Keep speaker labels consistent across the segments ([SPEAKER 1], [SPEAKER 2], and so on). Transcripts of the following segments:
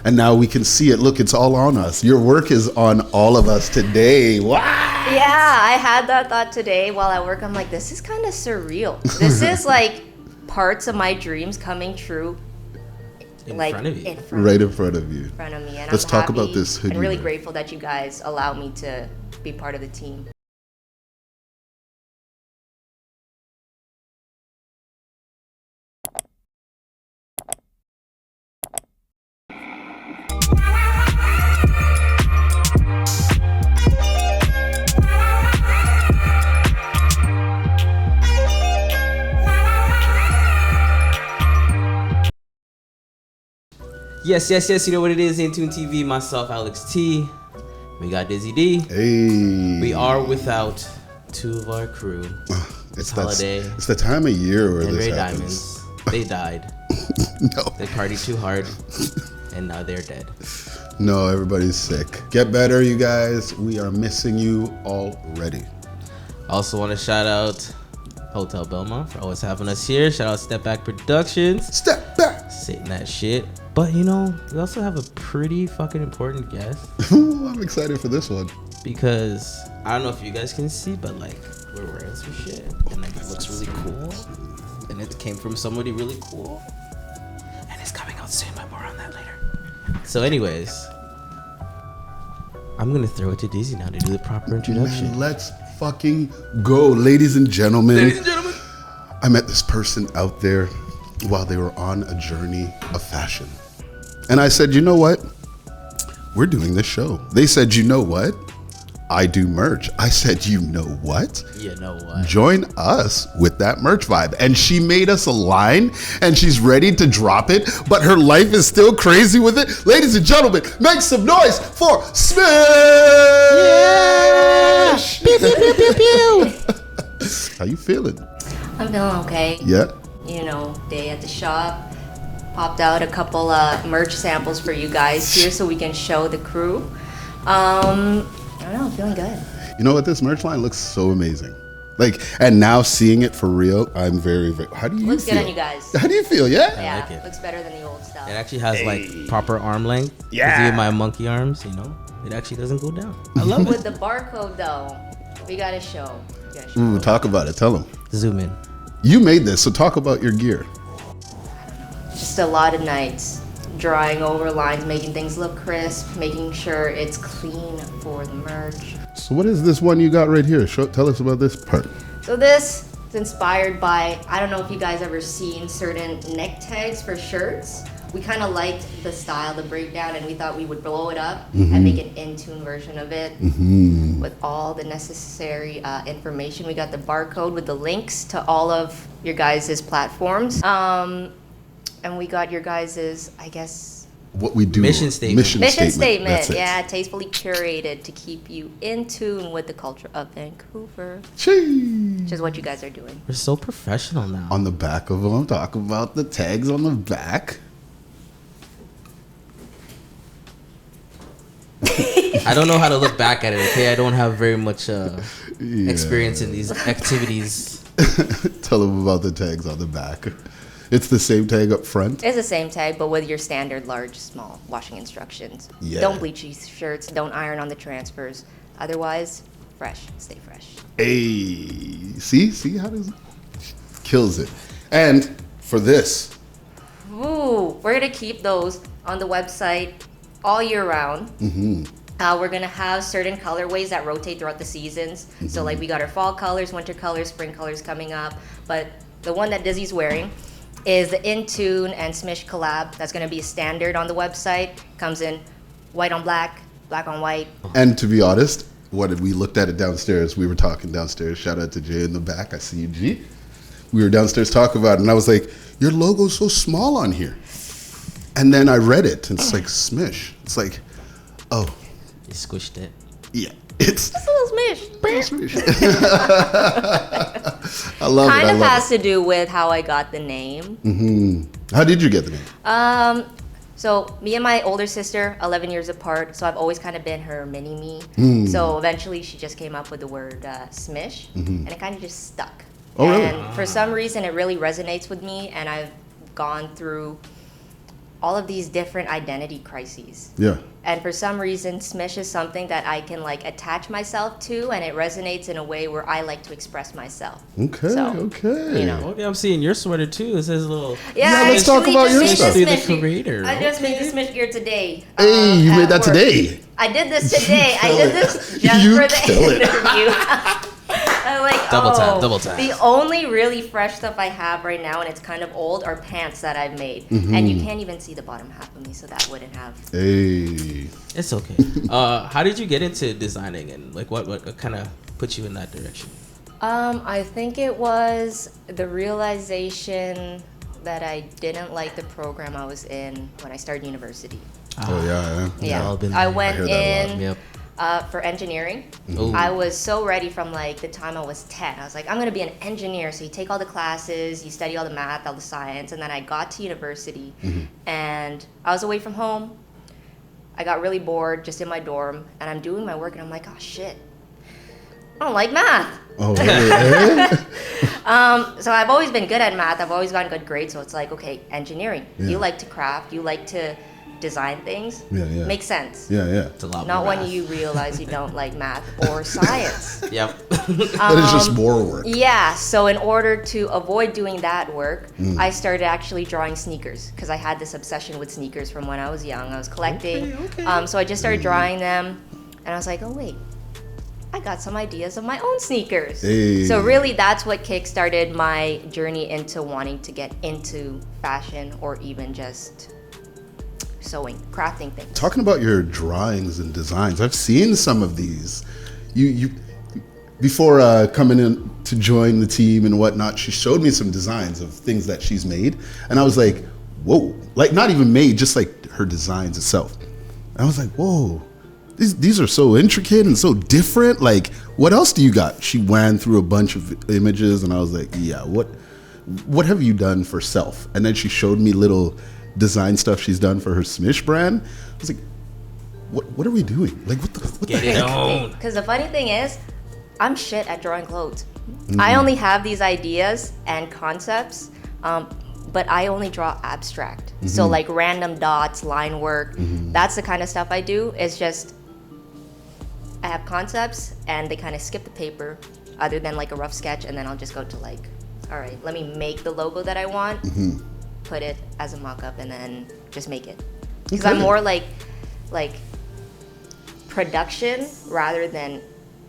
[SPEAKER 1] And now we can see it. Look, it's all on us. Your work is on all of us today. Wow.
[SPEAKER 2] Yeah, I had that thought today while at work. I'm like, this is kind of surreal. This is like parts of my dreams coming true.
[SPEAKER 3] In
[SPEAKER 2] Like
[SPEAKER 3] front of you.
[SPEAKER 1] Right in front of you.
[SPEAKER 2] In front of me. And
[SPEAKER 1] Let's
[SPEAKER 2] I'm
[SPEAKER 1] talk
[SPEAKER 2] happy
[SPEAKER 1] about this hoodie.
[SPEAKER 2] and really grateful that you guys allow me to be part of the team.
[SPEAKER 3] Yes, you know what it is, inTUNEtv, myself, Alex T. We got Dizzy D.
[SPEAKER 1] Hey.
[SPEAKER 3] We are without two of our crew.
[SPEAKER 1] It's
[SPEAKER 3] holiday.
[SPEAKER 1] It's the time of year where
[SPEAKER 3] And
[SPEAKER 1] this
[SPEAKER 3] Ray
[SPEAKER 1] happens.
[SPEAKER 3] Diamonds. They died.
[SPEAKER 1] No.
[SPEAKER 3] They partied too hard. And now they're dead.
[SPEAKER 1] No, everybody's sick. Get better, you guys. We are missing you already.
[SPEAKER 3] Also want to shout out Hotel Belmont for always having us here. Shout out Step Back Productions.
[SPEAKER 1] Step back.
[SPEAKER 3] Sitting that shit. But you know, we also have a pretty fucking important guest.
[SPEAKER 1] Ooh, I'm excited for this one.
[SPEAKER 3] Because I don't know if you guys can see, but like we're wearing some shit. And like it looks really cool. And it came from somebody really cool. And it's coming out soon, but more on that later. So anyways, I'm gonna throw it to Dizzy now to do the proper introduction.
[SPEAKER 1] Man, let's fucking go, ladies and gentlemen.
[SPEAKER 3] Ladies and gentlemen.
[SPEAKER 1] I met this person out there while they were on a journey of fashion. And I said, you know what? We're doing this show. They said, you know what? I do merch. I said, you know what?
[SPEAKER 3] You know what?
[SPEAKER 1] Join us with that merch vibe. And she made us a line and she's ready to drop it, but her life is still crazy with it. Ladies and gentlemen, make some noise for SMISH!
[SPEAKER 3] Yeah! Pew, pew, pew, pew, pew.
[SPEAKER 1] How you feeling?
[SPEAKER 2] I'm feeling okay.
[SPEAKER 1] Yeah.
[SPEAKER 2] You know, day at the shop. Popped out a couple merch samples for you guys here so we can show the crew. I don't know, I'm feeling good.
[SPEAKER 1] You know what? This merch line looks so amazing. Like, and now seeing it for real, I'm very, very, how do you
[SPEAKER 2] Looks
[SPEAKER 1] feel?
[SPEAKER 2] good on you guys.
[SPEAKER 1] How do you feel? Yeah?
[SPEAKER 2] Yeah,
[SPEAKER 3] like it.
[SPEAKER 2] looks better than the old stuff.
[SPEAKER 3] It actually has like proper arm length.
[SPEAKER 1] Yeah.
[SPEAKER 3] Because of my monkey arms, you know, it actually doesn't go down. I love
[SPEAKER 2] With
[SPEAKER 3] it.
[SPEAKER 2] the barcode though, we gotta show.
[SPEAKER 1] Ooh, talk about it. Tell them.
[SPEAKER 3] Zoom in.
[SPEAKER 1] You made this, so talk about your gear.
[SPEAKER 2] Just a lot of nights drawing over lines, making things look crisp, making sure it's clean for the merch.
[SPEAKER 1] So what is this one you got right here? Tell us about this part.
[SPEAKER 2] So this is inspired by, I don't know if you guys ever seen certain neck tags for shirts. We kind of liked the style, the breakdown, and we thought we would blow it up and make an in-tune version of it with all the necessary information. We got the barcode with the links to all of your guys' platforms. And we got your guys', I guess,
[SPEAKER 1] What we do.
[SPEAKER 3] Mission statement.
[SPEAKER 2] mission statement.
[SPEAKER 1] That's it.
[SPEAKER 2] Yeah, tastefully curated to keep you in tune with the culture of Vancouver,
[SPEAKER 1] Chee.
[SPEAKER 2] which is what you guys are doing.
[SPEAKER 3] We're so professional now.
[SPEAKER 1] On the back of them, talk about the tags on the back.
[SPEAKER 3] I don't know how to look back at it, okay? I don't have very much experience in these activities.
[SPEAKER 1] Tell them about the tags on the back. It's the same tag up front.
[SPEAKER 2] It's the same tag, but with your standard large, small washing instructions.
[SPEAKER 1] Yeah.
[SPEAKER 2] Don't bleach these shirts. Don't iron on the transfers. Otherwise, fresh. Stay fresh.
[SPEAKER 1] Hey, see how does it kills it. And for this,
[SPEAKER 2] Ooh, we're gonna keep those on the website all year round. We're gonna have certain colorways that rotate throughout the seasons. So like we got our fall colors, winter colors, spring colors coming up. But the one that Dizzy's wearing is the Intune and SMISH collab. That's gonna be a standard on the website. Comes in white on black, black on white.
[SPEAKER 1] and to be honest, when we looked at it downstairs, we were talking downstairs. Shout out to Jay in the back. I see you, G. We were downstairs talking about it, and I was like, your logo's so small on here. And then I read it, and it's like SMISH. It's like, oh,
[SPEAKER 3] You squished it.
[SPEAKER 1] yeah, it's
[SPEAKER 2] Just a little SMISH.
[SPEAKER 1] SMISH. I love it.
[SPEAKER 2] Kind
[SPEAKER 1] I
[SPEAKER 2] of
[SPEAKER 1] love
[SPEAKER 2] has to do with how I got the name.
[SPEAKER 1] it. How did you get the name?
[SPEAKER 2] So me and my older sister, 11 years apart, so I've always kind of been her mini-me. So eventually she just came up with the word SMISH, and it kind of just stuck.
[SPEAKER 1] Oh, really?
[SPEAKER 2] And for some reason it really resonates with me, and I've gone through all of these different identity crises.
[SPEAKER 1] Yeah.
[SPEAKER 2] And for some reason, SMISH is something that I can like attach myself to, and it resonates in a way where I like to express myself.
[SPEAKER 1] Okay,
[SPEAKER 2] So,
[SPEAKER 1] okay.
[SPEAKER 2] you know.
[SPEAKER 3] Okay, I'm seeing your sweater too. It says a little.
[SPEAKER 1] Yeah, let's talk about your stuff.
[SPEAKER 3] Be the creator.
[SPEAKER 2] I just made the SMISH gear today.
[SPEAKER 1] Hey, you
[SPEAKER 2] at
[SPEAKER 1] made that
[SPEAKER 2] work.
[SPEAKER 1] today.
[SPEAKER 2] I did this today. I did this just
[SPEAKER 1] You
[SPEAKER 2] for the
[SPEAKER 1] kill it.
[SPEAKER 2] interview. I'm like,
[SPEAKER 3] Double tap.
[SPEAKER 2] The only really fresh stuff I have right now, and it's kind of old, are pants that I've made. And you can't even see the bottom half of me, so that wouldn't have.
[SPEAKER 1] Hey.
[SPEAKER 3] It's okay. How did you get into designing, and like what kind of put you in that direction?
[SPEAKER 2] I think it was the realization that I didn't like the program I was in when I started university.
[SPEAKER 1] Oh, yeah.
[SPEAKER 2] Yeah,
[SPEAKER 3] all been
[SPEAKER 2] I
[SPEAKER 3] there.
[SPEAKER 2] went
[SPEAKER 1] I hear that a lot.
[SPEAKER 2] in
[SPEAKER 3] Yep.
[SPEAKER 2] for engineering.
[SPEAKER 3] Ooh.
[SPEAKER 2] I was so ready from like the time I was 10. I was like, I'm gonna be an engineer. So you take all the classes, you study all the math, all the science, and then I got to university and I was away from home. I got really bored just in my dorm, and I'm doing my work and I'm like, oh shit, I don't like math.
[SPEAKER 1] Oh, really?
[SPEAKER 2] So I've always been good at math. I've always gotten good grades. So it's like, okay, engineering.
[SPEAKER 1] Yeah.
[SPEAKER 2] You like to craft. You like to design things.
[SPEAKER 1] Yeah, yeah.
[SPEAKER 2] Makes sense.
[SPEAKER 1] Yeah, yeah.
[SPEAKER 3] It's a lot
[SPEAKER 2] Not
[SPEAKER 3] more
[SPEAKER 2] when
[SPEAKER 3] math.
[SPEAKER 2] you realize you don't like math or science.
[SPEAKER 3] Yep.
[SPEAKER 1] That is just more work.
[SPEAKER 2] Yeah, so in order to avoid doing that work, I started actually drawing sneakers because I had this obsession with sneakers from when I was young. I was collecting.
[SPEAKER 3] Okay.
[SPEAKER 2] So I just started drawing them, and I was like, oh, wait. I got some ideas of my own sneakers.
[SPEAKER 1] Hey.
[SPEAKER 2] So really that's what kickstarted my journey into wanting to get into fashion or even just sewing, crafting things.
[SPEAKER 1] Talking about your drawings and designs, I've seen some of these. You before coming in to join the team and whatnot, she showed me some designs of things that she's made, and I was like, whoa! Like not even made, just like her designs itself. And I was like, whoa! These are so intricate and so different. Like, what else do you got? She ran through a bunch of images, and I was like, yeah, what have you done for self? And then she showed me little design stuff she's done for her SMISH brand. I was like, what are we doing? Like, what the
[SPEAKER 3] Get it
[SPEAKER 1] heck?
[SPEAKER 3] on.
[SPEAKER 2] Because the funny thing is, I'm shit at drawing clothes. I only have these ideas and concepts, but I only draw abstract. So like random dots, line work, that's the kind of stuff I do. It's just, I have concepts and they kind of skip the paper other than like a rough sketch, and then I'll just go to like, all right, let me make the logo that I want, put it as a mock-up, and then just make it. Because I'm more like production rather than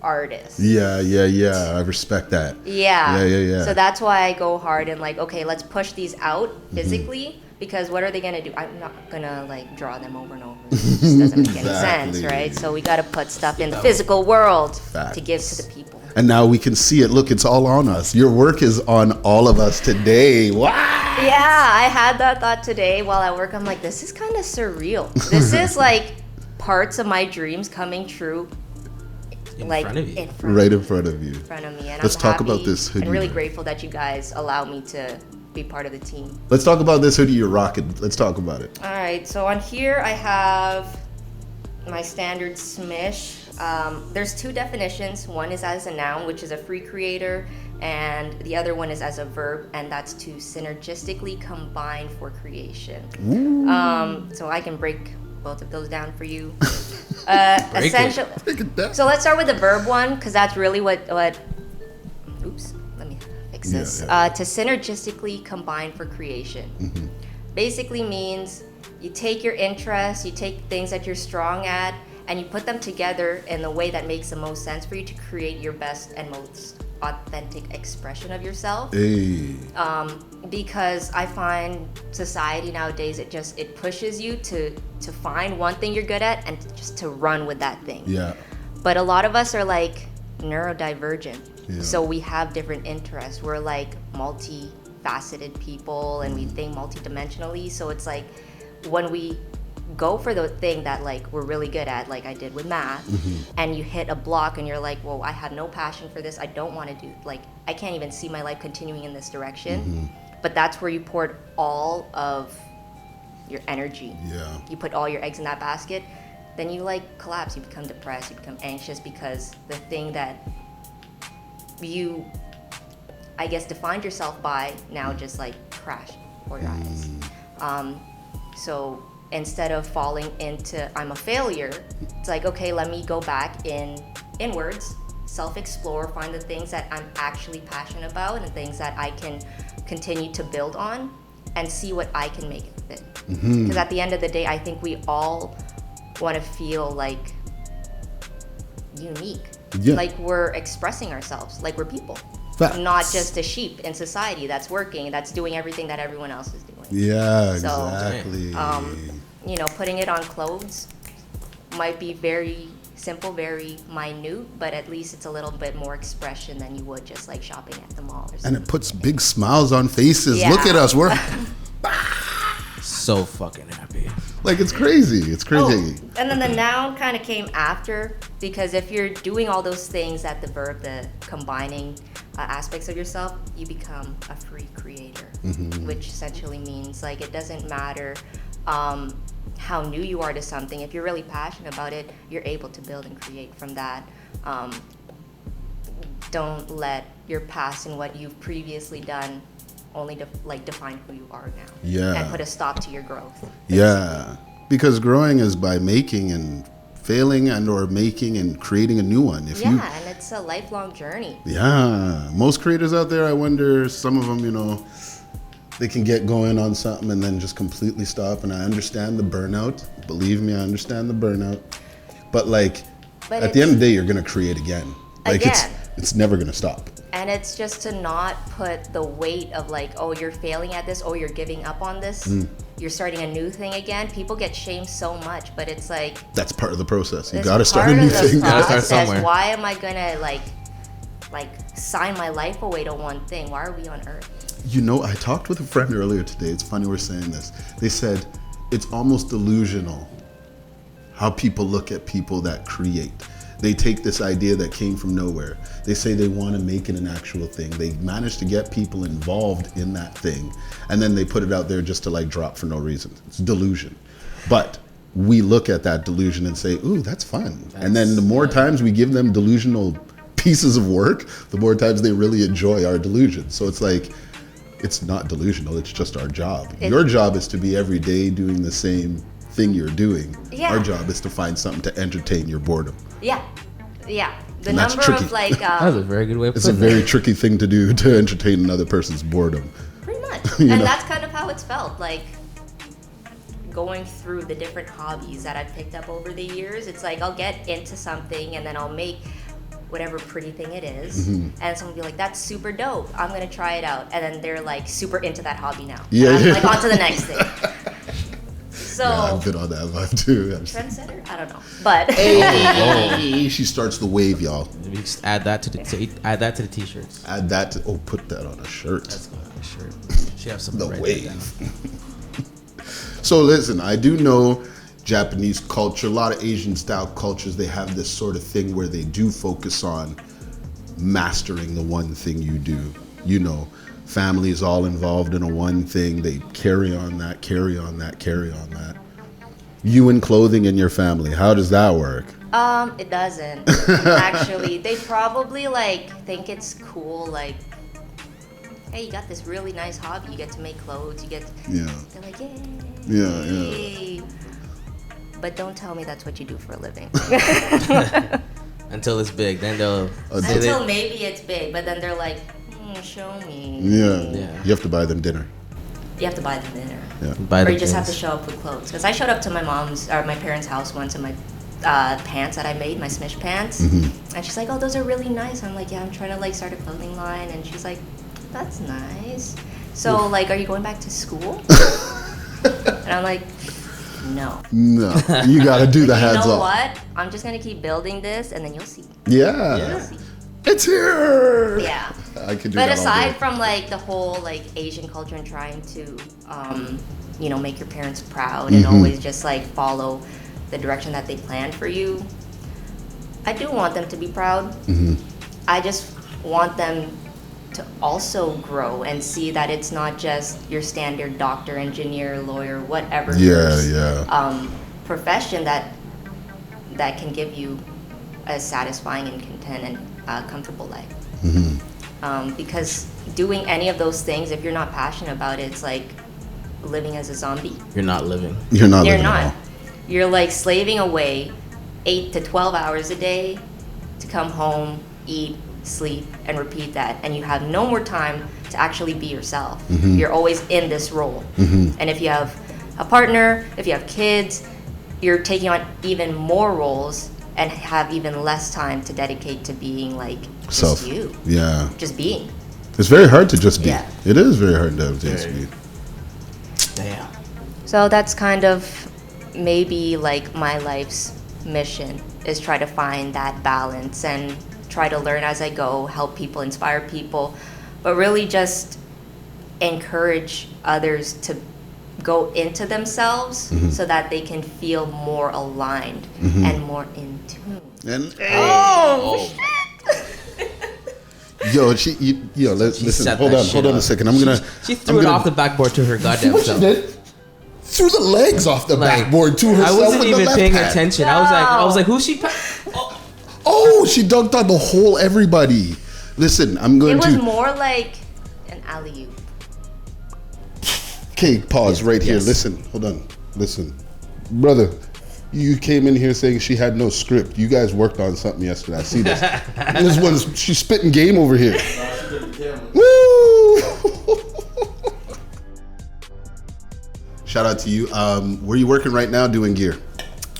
[SPEAKER 2] artist.
[SPEAKER 1] Yeah. I respect that.
[SPEAKER 2] Yeah.
[SPEAKER 1] Yeah.
[SPEAKER 2] So that's why I go hard and like, okay, let's push these out physically, because what are they gonna do? I'm not gonna like draw them over and over. It just doesn't make any sense,
[SPEAKER 1] Exactly.
[SPEAKER 2] right? So we gotta put stuff in the physical world
[SPEAKER 1] Facts.
[SPEAKER 2] to give to the people.
[SPEAKER 1] And now we can see it. Look, it's all on us. Your work is on all of us today. Wow.
[SPEAKER 2] Yeah, I had that thought today while at work. I'm like, this is kind of surreal. This is like parts of my dreams coming true.
[SPEAKER 3] In
[SPEAKER 2] Like
[SPEAKER 3] front of you.
[SPEAKER 2] in front
[SPEAKER 1] Right in front of you.
[SPEAKER 2] of me, and
[SPEAKER 1] Let's
[SPEAKER 2] I'm
[SPEAKER 1] talk
[SPEAKER 2] happy
[SPEAKER 1] about this hoodie.
[SPEAKER 2] and really grateful that you guys allow me to be part of the team.
[SPEAKER 1] Let's talk about this hoodie you're rocking. Let's talk about it.
[SPEAKER 2] All right, so on here I have my standard SMISH. There's two definitions. One is as a noun, which is a free creator, and the other one is as a verb, and that's to synergistically combine for creation. So I can break both of those down for you.
[SPEAKER 3] Break it.
[SPEAKER 1] Look at that.
[SPEAKER 2] So let's start with the verb one, because that's really what oops, let me fix this.
[SPEAKER 1] Yeah.
[SPEAKER 2] To synergistically combine for creation. Basically means you take your interests, you take things that you're strong at, and you put them together in the way that makes the most sense for you to create your best and most authentic expression of yourself.
[SPEAKER 1] Hey.
[SPEAKER 2] Because I find society nowadays, it pushes you to find one thing you're good at and just to run with that thing.
[SPEAKER 1] Yeah.
[SPEAKER 2] But a lot of us are like neurodivergent.
[SPEAKER 1] Yeah.
[SPEAKER 2] So we have different interests. We're like multifaceted people, and we think multidimensionally. So it's like when we go for the thing that like we're really good at, like I did with math, and you hit a block and you're like, well, I have no passion for this. I don't want to do, like, I can't even see my life continuing in this direction. But that's where you poured all of your energy.
[SPEAKER 1] Yeah.
[SPEAKER 2] You put all your eggs in that basket, then you like collapse, you become depressed, you become anxious, because the thing that you, I guess, defined yourself by now just like crashed before your eyes. So instead of falling into I'm a failure, it's like, okay, let me go back inwards, self-explore, find the things that I'm actually passionate about and things that I can continue to build on and see what I can make of it. Because at the end of the day, I think we all want to feel like unique, like we're expressing ourselves, like we're people.
[SPEAKER 1] Facts.
[SPEAKER 2] Not just a sheep in society that's working, that's doing everything that everyone else is doing.
[SPEAKER 1] Yeah,
[SPEAKER 2] So,
[SPEAKER 1] exactly.
[SPEAKER 2] You know, putting it on clothes might be very simple, very minute, but at least it's a little bit more expression than you would just like shopping at the mall or something.
[SPEAKER 1] And it puts big smiles on faces.
[SPEAKER 2] Yeah.
[SPEAKER 1] Look at us. We're
[SPEAKER 3] So fucking happy.
[SPEAKER 1] like, it's crazy. It's crazy.
[SPEAKER 2] Oh, and then the noun kind of came after, because if you're doing all those things at the verb, the combining aspects of yourself, you become a free creator, which essentially means like it doesn't matter how new you are to something. If you're really passionate about it, you're able to build and create from that. Don't let your past and what you've previously done only define who you are now.
[SPEAKER 1] Yeah.
[SPEAKER 2] And put a stop to your growth.
[SPEAKER 1] Yeah. Because growing is by making and failing and or making and creating a new one. If you,
[SPEAKER 2] and it's a lifelong journey.
[SPEAKER 1] yeah, most creators out there, I wonder, some of them, you know, they can get going on something and then just completely stop. And I understand the burnout. Believe me, I understand the burnout. But like,
[SPEAKER 2] But
[SPEAKER 1] at the end of the day, you're gonna create again. Like
[SPEAKER 2] Again.
[SPEAKER 1] it's never gonna stop.
[SPEAKER 2] And it's just to not put the weight of like, oh, you're failing at this, oh, you're giving up on this, you're starting a new thing again. People get shamed so much, but it's like,
[SPEAKER 1] That's part of the process. You
[SPEAKER 2] it's
[SPEAKER 1] gotta start a
[SPEAKER 2] part
[SPEAKER 1] new
[SPEAKER 2] of the
[SPEAKER 1] thing.
[SPEAKER 3] Gotta start
[SPEAKER 2] process.
[SPEAKER 3] somewhere.
[SPEAKER 2] Why am I gonna like sign my life away to one thing? Why are we on Earth?
[SPEAKER 1] You know, I talked with a friend earlier today. It's funny we're saying this. They said it's almost delusional how people look at people that create. They take this idea that came from nowhere. They say they want to make it an actual thing. They manage to get people involved in that thing, and then they put it out there just to like drop for no reason. It's delusion. But we look at that delusion and say, ooh, that's fun. And then the more times we give them delusional pieces of work, the more times they really enjoy our delusion. So it's like, it's not delusional, it's just our job. Your job is to be every day doing the same thing you're doing.
[SPEAKER 2] Yeah.
[SPEAKER 1] Our job is to find something to entertain your boredom.
[SPEAKER 2] Yeah. The
[SPEAKER 1] And that's
[SPEAKER 2] number
[SPEAKER 1] tricky.
[SPEAKER 2] of like,
[SPEAKER 3] That was a very good way of
[SPEAKER 1] It's a
[SPEAKER 3] putting it.
[SPEAKER 1] very tricky thing to do, to entertain another person's boredom.
[SPEAKER 2] pretty much.
[SPEAKER 1] You
[SPEAKER 2] And
[SPEAKER 1] know.
[SPEAKER 2] that's kind of how it's felt. Like going through the different hobbies that I've picked up over the years. It's like I'll get into something and then I'll make whatever pretty thing it is, and someone will be like, that's super dope, I'm gonna try it out, and then they're like super into that hobby now.
[SPEAKER 1] Yeah,
[SPEAKER 2] And I'm
[SPEAKER 1] yeah.
[SPEAKER 2] like, on to the next thing. So
[SPEAKER 1] Yeah, I've been on that vibe too.
[SPEAKER 2] trendsetter? I don't know. But
[SPEAKER 1] Hey, she starts the wave, y'all.
[SPEAKER 3] We just add that to the t-shirts.
[SPEAKER 1] Add that to, put that on a shirt.
[SPEAKER 3] That's going on a shirt. She have some
[SPEAKER 1] The
[SPEAKER 3] right
[SPEAKER 1] wave.
[SPEAKER 3] down.
[SPEAKER 1] So listen, I do know Japanese culture, a lot of Asian style cultures, they have this sort of thing where they do focus on mastering the one thing you do. You know, families all involved in a one thing, they carry on that, carry on that, carry on that. You and clothing in your family, how does that work?
[SPEAKER 2] it doesn't. Actually, they probably like think it's cool, like, hey, you got this really nice hobby, you get to make clothes, you get
[SPEAKER 1] Yeah.
[SPEAKER 2] they're like, yay.
[SPEAKER 1] Yeah.
[SPEAKER 2] But don't tell me that's what you do for a living.
[SPEAKER 3] Until it's big, then they'll say
[SPEAKER 2] Until
[SPEAKER 3] they,
[SPEAKER 2] maybe it's big, but then they're like, show me.
[SPEAKER 1] Yeah.
[SPEAKER 3] Yeah.
[SPEAKER 1] You have to buy them dinner.
[SPEAKER 2] You have to buy them dinner.
[SPEAKER 1] Yeah.
[SPEAKER 3] buy
[SPEAKER 2] Or
[SPEAKER 3] the
[SPEAKER 2] you just have to
[SPEAKER 3] things.
[SPEAKER 2] show up with clothes. Because I showed up to my parents' house once in my pants that I made, my SMISH pants. And she's like, oh, those are really nice. I'm like, yeah, I'm trying to like start a clothing line. And she's like, that's nice. So like, are you going back to school? And I'm like, no.
[SPEAKER 1] No, you got to do the
[SPEAKER 2] You
[SPEAKER 1] hands
[SPEAKER 2] know
[SPEAKER 1] off.
[SPEAKER 2] what? I'm just going to keep building this and then you'll see.
[SPEAKER 1] Yeah.
[SPEAKER 2] You'll see.
[SPEAKER 1] It's here.
[SPEAKER 2] Yeah.
[SPEAKER 1] I could do
[SPEAKER 2] But
[SPEAKER 1] that all
[SPEAKER 2] aside
[SPEAKER 1] day.
[SPEAKER 2] from like the whole like Asian culture and trying to, you know, make your parents proud and always just like follow the direction that they planned for you, I do want them to be proud. I just want them to also grow and see that it's not just your standard doctor, engineer, lawyer, whatever profession that can give you a satisfying and content and comfortable life. Because doing any of those things, if you're not passionate about it, it's like living as a zombie.
[SPEAKER 3] You're not living.
[SPEAKER 1] You're not
[SPEAKER 2] You're
[SPEAKER 1] living
[SPEAKER 2] not.
[SPEAKER 1] at all.
[SPEAKER 2] You're like slaving away 8 to 12 hours a day to come home, eat, sleep, and repeat that. And you have no more time to actually be yourself. You're always in this role. And if you have a partner, if you have kids, you're taking on even more roles and have even less time to dedicate to being like just
[SPEAKER 1] Self.
[SPEAKER 2] you.
[SPEAKER 1] Yeah.
[SPEAKER 2] Just being.
[SPEAKER 1] It's very hard to just be.
[SPEAKER 2] Yeah.
[SPEAKER 1] It is very hard to just be.
[SPEAKER 3] Damn.
[SPEAKER 2] So that's kind of maybe like my life's mission, is try to find that balance and try to learn as I go, help people, inspire people, but really just encourage others to go into themselves so that they can feel more aligned and more in tune.
[SPEAKER 1] And
[SPEAKER 3] Oh.
[SPEAKER 1] listen. Hold
[SPEAKER 3] that shit
[SPEAKER 1] on a
[SPEAKER 3] up.
[SPEAKER 1] second. I'm gonna.
[SPEAKER 3] She threw it off the backboard to her goddamn
[SPEAKER 1] What she
[SPEAKER 3] self.
[SPEAKER 1] did? Threw the legs off the
[SPEAKER 3] Like,
[SPEAKER 1] backboard to herself.
[SPEAKER 3] I wasn't
[SPEAKER 1] with
[SPEAKER 3] even
[SPEAKER 1] the left
[SPEAKER 3] paying
[SPEAKER 1] hand.
[SPEAKER 3] attention. I was like, who's she?
[SPEAKER 1] Oh, she dunked on the whole everybody. Listen, I'm going
[SPEAKER 2] It was
[SPEAKER 1] to.
[SPEAKER 2] more like an alley-oop.
[SPEAKER 1] Okay, pause right here.
[SPEAKER 3] Yes.
[SPEAKER 1] Listen, hold on. Listen, brother. You came in here saying she had no script. You guys worked on something yesterday. I see this. This one's she's spitting game over here. Woo! Shout out to you. Where you working right now doing gear?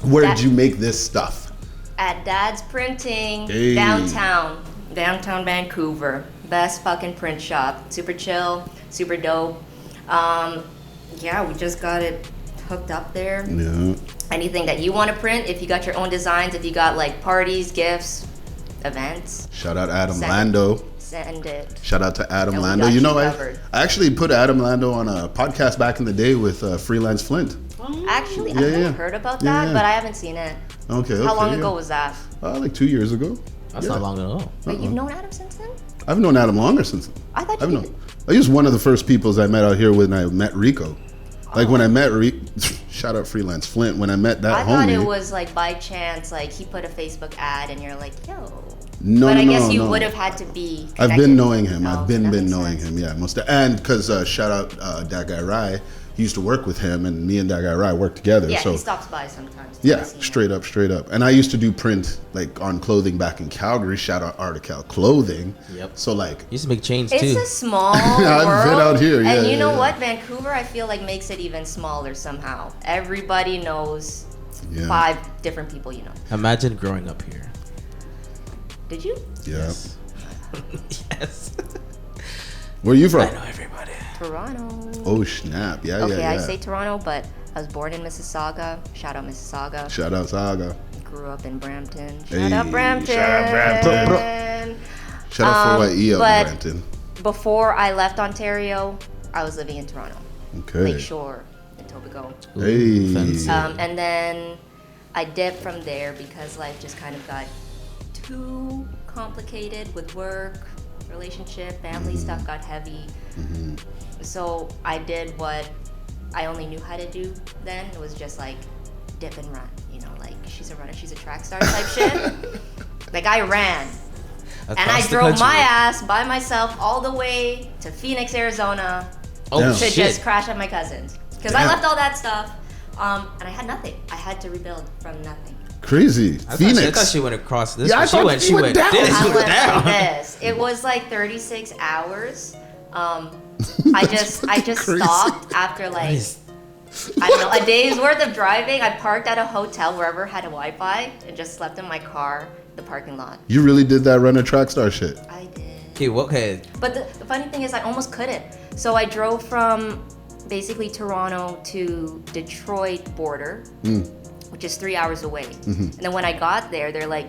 [SPEAKER 1] Where did you make this stuff?
[SPEAKER 2] At Dad's Printing,
[SPEAKER 1] Hey.
[SPEAKER 2] downtown Vancouver. Best fucking print shop. Super chill, super dope. Yeah, we just got it hooked up there.
[SPEAKER 1] Yeah.
[SPEAKER 2] Anything that you want to print, if you got your own designs, if you got like parties, gifts, events,
[SPEAKER 1] Shout out Adam
[SPEAKER 2] Send-
[SPEAKER 1] Lando.
[SPEAKER 2] send it.
[SPEAKER 1] Shout out to Adam
[SPEAKER 2] And we
[SPEAKER 1] Lando.
[SPEAKER 2] got
[SPEAKER 1] You know,
[SPEAKER 2] you
[SPEAKER 1] I
[SPEAKER 2] covered.
[SPEAKER 1] actually put Adam Lando on a podcast back in the day with Freelance Flint.
[SPEAKER 2] Actually,
[SPEAKER 1] Yeah,
[SPEAKER 2] I've never
[SPEAKER 1] yeah.
[SPEAKER 2] heard about
[SPEAKER 1] Yeah,
[SPEAKER 2] that,
[SPEAKER 1] yeah.
[SPEAKER 2] but I haven't seen it.
[SPEAKER 1] Okay.
[SPEAKER 2] How long
[SPEAKER 1] yeah.
[SPEAKER 2] ago was that?
[SPEAKER 1] Like 2 years ago.
[SPEAKER 3] That's
[SPEAKER 1] Yeah.
[SPEAKER 3] not long at all.
[SPEAKER 2] Wait, you've known Adam since then?
[SPEAKER 1] I've known Adam longer since.
[SPEAKER 2] I thought
[SPEAKER 1] I've
[SPEAKER 2] you
[SPEAKER 1] known. He was one of the first peoples I met out here when I met Rico. Like when I met shout out Freelance Flint. When I met that
[SPEAKER 2] I
[SPEAKER 1] homie.
[SPEAKER 2] thought it was like by chance, like he put a Facebook ad and you're like, yo.
[SPEAKER 1] No,
[SPEAKER 2] But
[SPEAKER 1] no,
[SPEAKER 2] I guess
[SPEAKER 1] no,
[SPEAKER 2] you
[SPEAKER 1] no.
[SPEAKER 2] would have had to be.
[SPEAKER 1] I've
[SPEAKER 2] connected.
[SPEAKER 1] been knowing him.
[SPEAKER 2] Oh,
[SPEAKER 1] I've been
[SPEAKER 2] that makes
[SPEAKER 1] knowing
[SPEAKER 2] sense.
[SPEAKER 1] him. Yeah, most and because shout out that guy Rai. He used to work with him, and me and that guy Rai worked together.
[SPEAKER 2] Yeah,
[SPEAKER 1] so
[SPEAKER 2] he stops by sometimes.
[SPEAKER 1] yeah,
[SPEAKER 2] I've seen him.
[SPEAKER 1] straight up. And I used to do print like on clothing back in Calgary. Shout out Article Clothing.
[SPEAKER 3] Yep.
[SPEAKER 1] So like,
[SPEAKER 3] Used to make chains
[SPEAKER 2] It's
[SPEAKER 3] too.
[SPEAKER 2] a small
[SPEAKER 1] I've
[SPEAKER 2] world.
[SPEAKER 1] been out here, yeah,
[SPEAKER 2] and you
[SPEAKER 1] yeah,
[SPEAKER 2] know
[SPEAKER 1] yeah.
[SPEAKER 2] what? Vancouver, I feel like makes it even smaller somehow. Everybody knows
[SPEAKER 1] yeah,
[SPEAKER 2] 5 different people you know.
[SPEAKER 3] Imagine growing up here.
[SPEAKER 2] Did you?
[SPEAKER 1] yeah.
[SPEAKER 3] Yes.
[SPEAKER 1] Where are you from?
[SPEAKER 3] I know everybody.
[SPEAKER 2] Toronto.
[SPEAKER 1] Oh snap! Yeah,
[SPEAKER 2] Okay,
[SPEAKER 1] yeah,
[SPEAKER 2] I
[SPEAKER 1] yeah.
[SPEAKER 2] say Toronto, but I was born in Mississauga. Shout out Mississauga.
[SPEAKER 1] Shout out Saga.
[SPEAKER 2] Grew up in Brampton.
[SPEAKER 1] Hey,
[SPEAKER 2] Shout out Brampton.
[SPEAKER 1] shout out Brampton. Shout out for EO
[SPEAKER 2] but-
[SPEAKER 1] Brampton.
[SPEAKER 2] Before I left Ontario, I was living in Toronto,
[SPEAKER 1] Okay.
[SPEAKER 2] Lakeshore, in Tobago.
[SPEAKER 1] Hey.
[SPEAKER 3] fancy.
[SPEAKER 2] And then I dipped from there because life just kind of got too complicated with work, relationship, family stuff got heavy. So I did what I only knew how to do then. It was just like dip and run, you know, like she's a runner, she's a track star type shit. Like I ran. And I
[SPEAKER 3] Across the
[SPEAKER 2] drove
[SPEAKER 3] country.
[SPEAKER 2] my ass by myself all the way to Phoenix, Arizona
[SPEAKER 3] Oh
[SPEAKER 1] Damn.
[SPEAKER 2] to
[SPEAKER 3] shit.
[SPEAKER 2] just crash at my cousin's. Because I
[SPEAKER 1] Damn.
[SPEAKER 2] left all that stuff and I had nothing. I had to rebuild from nothing.
[SPEAKER 1] Crazy.
[SPEAKER 3] I
[SPEAKER 1] Phoenix.
[SPEAKER 3] thought she went across this.
[SPEAKER 1] Yeah, I
[SPEAKER 3] but
[SPEAKER 1] thought
[SPEAKER 3] she
[SPEAKER 1] you
[SPEAKER 3] went
[SPEAKER 1] went down.
[SPEAKER 3] this.
[SPEAKER 2] I
[SPEAKER 3] She
[SPEAKER 2] went
[SPEAKER 3] went down.
[SPEAKER 2] like this. It was like 36 hours. I just
[SPEAKER 1] Crazy.
[SPEAKER 2] stopped after like
[SPEAKER 3] Nice.
[SPEAKER 2] I don't know, a day's worth of driving. I parked at a hotel wherever had a Wi-Fi and just slept in my car, the parking lot.
[SPEAKER 1] You really did that runner track star shit.
[SPEAKER 2] I did.
[SPEAKER 3] Okay, what? Okay.
[SPEAKER 2] But the funny thing is I almost couldn't. So I drove from basically Toronto to Detroit border, which is 3 hours away. And then when I got there, they're like,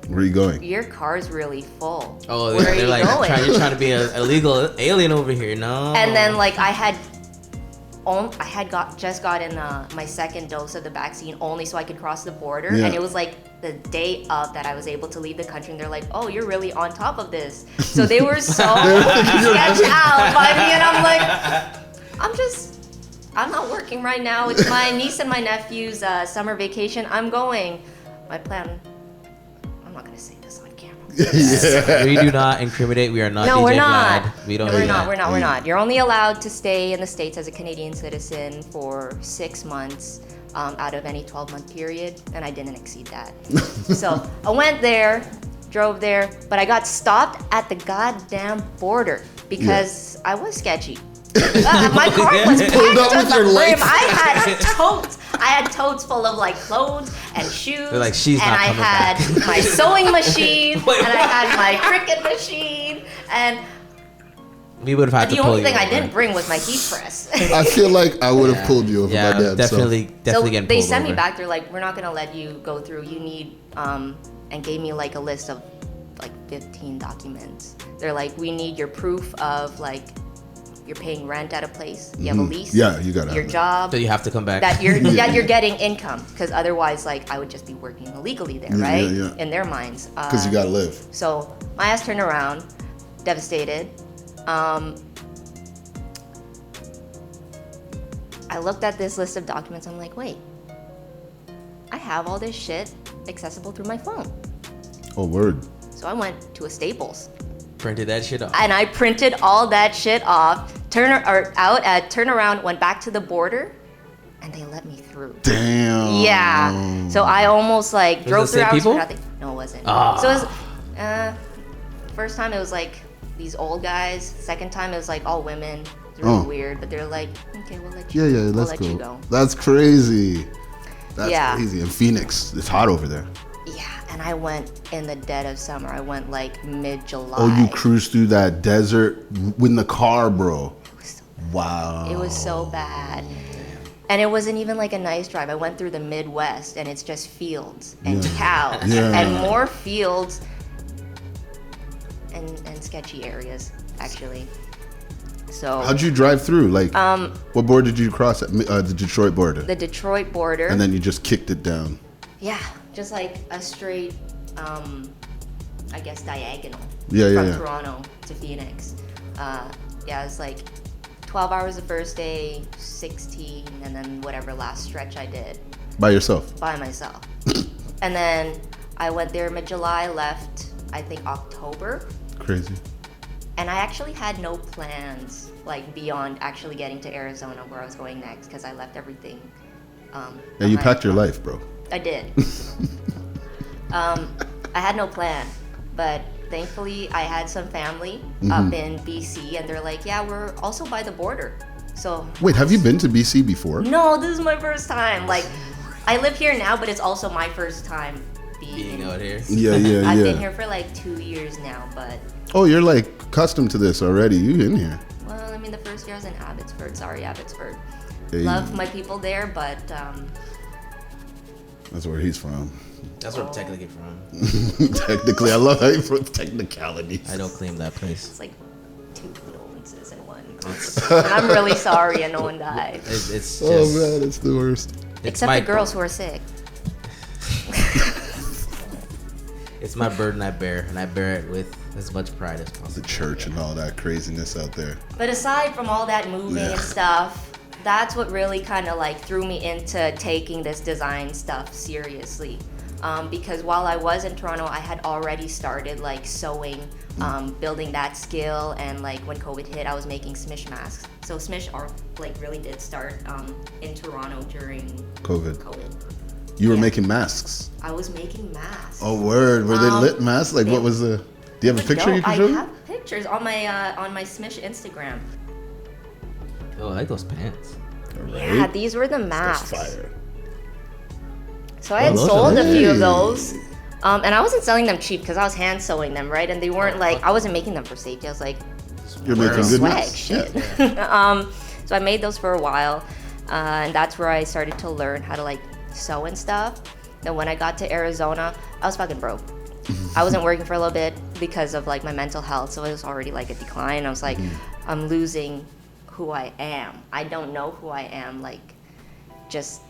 [SPEAKER 1] Where are you going?
[SPEAKER 2] your car's really full.
[SPEAKER 3] Oh,
[SPEAKER 2] Where are
[SPEAKER 3] they're
[SPEAKER 2] you
[SPEAKER 3] like,
[SPEAKER 2] going?
[SPEAKER 3] you're trying to be an illegal alien over here. No.
[SPEAKER 2] And then like I had just gotten my second dose of the vaccine only so I could cross the border,
[SPEAKER 1] Yeah.
[SPEAKER 2] and it was like the day of that I was able to leave the country, and they're like, "Oh, you're really on top of this." So they were so sketched out by me, and I'm like, I'm not working right now. It's my niece and my nephew's summer vacation. I'm going. My plan. I'm not gonna say this on camera.
[SPEAKER 1] Yeah.
[SPEAKER 3] We do not incriminate. We are not
[SPEAKER 2] No,
[SPEAKER 3] DJ
[SPEAKER 2] we're not.
[SPEAKER 3] Vlad. We don't
[SPEAKER 2] No,
[SPEAKER 3] do
[SPEAKER 2] we're not.
[SPEAKER 3] that.
[SPEAKER 2] We're not. You're only allowed to stay in the States as a Canadian citizen for 6 months out of any 12-month period, and I didn't exceed that. So I went there, drove there, but I got stopped at the goddamn border because I was sketchy. My car was packed
[SPEAKER 1] pulled up
[SPEAKER 2] to
[SPEAKER 1] with
[SPEAKER 2] the
[SPEAKER 1] your
[SPEAKER 2] brim.
[SPEAKER 1] lights.
[SPEAKER 2] I had totes full of like clothes and shoes.
[SPEAKER 3] They're like, "She's
[SPEAKER 2] and
[SPEAKER 3] not
[SPEAKER 2] I
[SPEAKER 3] coming
[SPEAKER 2] had
[SPEAKER 3] back."
[SPEAKER 2] my sewing machine
[SPEAKER 3] Wait,
[SPEAKER 2] and I had my Cricut machine, and
[SPEAKER 3] We would have had
[SPEAKER 2] the
[SPEAKER 3] to pull
[SPEAKER 2] only
[SPEAKER 3] you
[SPEAKER 2] thing I
[SPEAKER 3] over.
[SPEAKER 2] didn't bring was my heat press.
[SPEAKER 1] I feel like I would have pulled you over
[SPEAKER 3] Yeah,
[SPEAKER 1] my damn
[SPEAKER 3] definitely
[SPEAKER 2] So
[SPEAKER 3] getting
[SPEAKER 2] they
[SPEAKER 3] pulled
[SPEAKER 2] sent
[SPEAKER 3] over.
[SPEAKER 2] me back. They're like, we're not gonna let you go through. You need and gave me like a list of like 15 documents. They're like, we need your proof of like you're paying rent at a place. You have a lease.
[SPEAKER 1] Yeah, you gotta
[SPEAKER 2] your
[SPEAKER 1] have that.
[SPEAKER 2] job.
[SPEAKER 3] So you have to come back.
[SPEAKER 2] That you're getting income, because otherwise like I would just be working illegally there,
[SPEAKER 1] Yeah,
[SPEAKER 2] right?
[SPEAKER 1] yeah, yeah.
[SPEAKER 2] In their minds.
[SPEAKER 1] Because you gotta live.
[SPEAKER 2] So my ass turned around, devastated. I looked at this list of documents. I'm like, wait, I have all this shit accessible through my phone.
[SPEAKER 1] Oh, word.
[SPEAKER 2] So I went to a Staples
[SPEAKER 3] Printed that shit off.
[SPEAKER 2] and I printed all that shit off. Turn around, went back to the border, and they let me through.
[SPEAKER 1] Damn.
[SPEAKER 2] Yeah. So I almost like drove
[SPEAKER 3] it the same
[SPEAKER 2] 3 hours
[SPEAKER 3] people?
[SPEAKER 2] for nothing. No, it wasn't.
[SPEAKER 3] Ah.
[SPEAKER 2] So it was, first time it was like these old guys. Second time it was like all women. It was really
[SPEAKER 1] Oh.
[SPEAKER 2] weird, but they're like, okay, we'll let you.
[SPEAKER 1] Yeah,
[SPEAKER 2] we'll
[SPEAKER 1] let's
[SPEAKER 2] let
[SPEAKER 1] go.
[SPEAKER 2] you go.
[SPEAKER 1] That's crazy. That's
[SPEAKER 2] Yeah.
[SPEAKER 1] crazy. In Phoenix, it's hot over there.
[SPEAKER 2] Yeah, and I went in the dead of summer. I went like mid-July.
[SPEAKER 1] Oh, you cruised through that desert in the car, bro. Wow.
[SPEAKER 2] It was so bad. And it wasn't even like a nice drive. I went through the Midwest and it's just fields and cows
[SPEAKER 1] Yeah.
[SPEAKER 2] and more fields and sketchy areas, actually. So
[SPEAKER 1] How'd you drive through? Like, what border did you cross at? The Detroit border.
[SPEAKER 2] the Detroit border.
[SPEAKER 1] And then you just kicked it down.
[SPEAKER 2] Yeah, just like a straight, I guess diagonal.
[SPEAKER 1] Yeah, yeah,
[SPEAKER 2] From
[SPEAKER 1] yeah.
[SPEAKER 2] Toronto to Phoenix. Yeah, it's like 12 hours the first day, 16, and then whatever last stretch I did
[SPEAKER 1] By yourself.
[SPEAKER 2] by myself. And then I went there mid-July, left, I think October.
[SPEAKER 1] Crazy.
[SPEAKER 2] And I actually had no plans, like beyond actually getting to Arizona where I was going next, because I left everything.
[SPEAKER 1] Yeah, you
[SPEAKER 2] behind.
[SPEAKER 1] packed your life, bro.
[SPEAKER 2] I did. I had no plan, but thankfully I had some family up in BC, and they're like, yeah, we're also by the border. So
[SPEAKER 1] Wait, have you been to BC before?
[SPEAKER 2] no, this is my first time. Like, I live here now, but it's also my first time
[SPEAKER 3] Being out here.
[SPEAKER 1] Yeah, yeah,
[SPEAKER 2] I've
[SPEAKER 1] yeah.
[SPEAKER 2] been here for like 2 years now, but
[SPEAKER 1] Oh, you're like accustomed to this already. You in here.
[SPEAKER 2] well, I mean, the first year I was in Abbotsford. Sorry, Abbotsford.
[SPEAKER 1] Hey,
[SPEAKER 2] Love my people there, but
[SPEAKER 1] That's where he's from.
[SPEAKER 3] That's where I'm technically from.
[SPEAKER 1] Technically, I love how you put technicalities.
[SPEAKER 3] I don't claim that place.
[SPEAKER 2] it's like 2 condolences in one. And I'm really sorry, and no one died.
[SPEAKER 3] It's just.
[SPEAKER 1] Oh man, it's the worst.
[SPEAKER 3] It's
[SPEAKER 2] Except
[SPEAKER 3] my
[SPEAKER 2] the girls who are sick.
[SPEAKER 3] It's my burden I bear, and I bear it with as much pride as possible.
[SPEAKER 1] The church and all that craziness out there.
[SPEAKER 2] But aside from all that moving
[SPEAKER 1] Yeah.
[SPEAKER 2] and stuff, that's what really kind of like threw me into taking this design stuff seriously. Because while I was in Toronto, I had already started like sewing, building that skill, and like when COVID hit, I was making SMISH masks. So SMISH like really did start in Toronto during
[SPEAKER 1] COVID.
[SPEAKER 2] COVID.
[SPEAKER 1] You were
[SPEAKER 2] Yeah.
[SPEAKER 1] making masks.
[SPEAKER 2] I was making masks.
[SPEAKER 1] Oh word, were they lit masks? Like, what was the? Do you have a picture you can show
[SPEAKER 2] I
[SPEAKER 1] me?
[SPEAKER 2] have pictures on my SMISH Instagram.
[SPEAKER 3] Oh, I like those pants.
[SPEAKER 2] Yeah, these were the
[SPEAKER 1] That's
[SPEAKER 2] masks.
[SPEAKER 1] fire.
[SPEAKER 2] So I had
[SPEAKER 3] those are
[SPEAKER 2] sold a few of
[SPEAKER 1] nice.
[SPEAKER 2] those, and I wasn't selling them cheap because I was hand sewing them, right? And they weren't like, I wasn't making them for safety. I was like,
[SPEAKER 1] You're making good
[SPEAKER 2] swag
[SPEAKER 1] masks.
[SPEAKER 2] shit.
[SPEAKER 1] Yeah.
[SPEAKER 2] So I made those for a while, and that's where I started to learn how to like sew and stuff. Then when I got to Arizona, I was fucking broke. I wasn't working for a little bit because of like my mental health, so it was already like a decline. I was like, I'm losing who I am. I don't know who I am, like just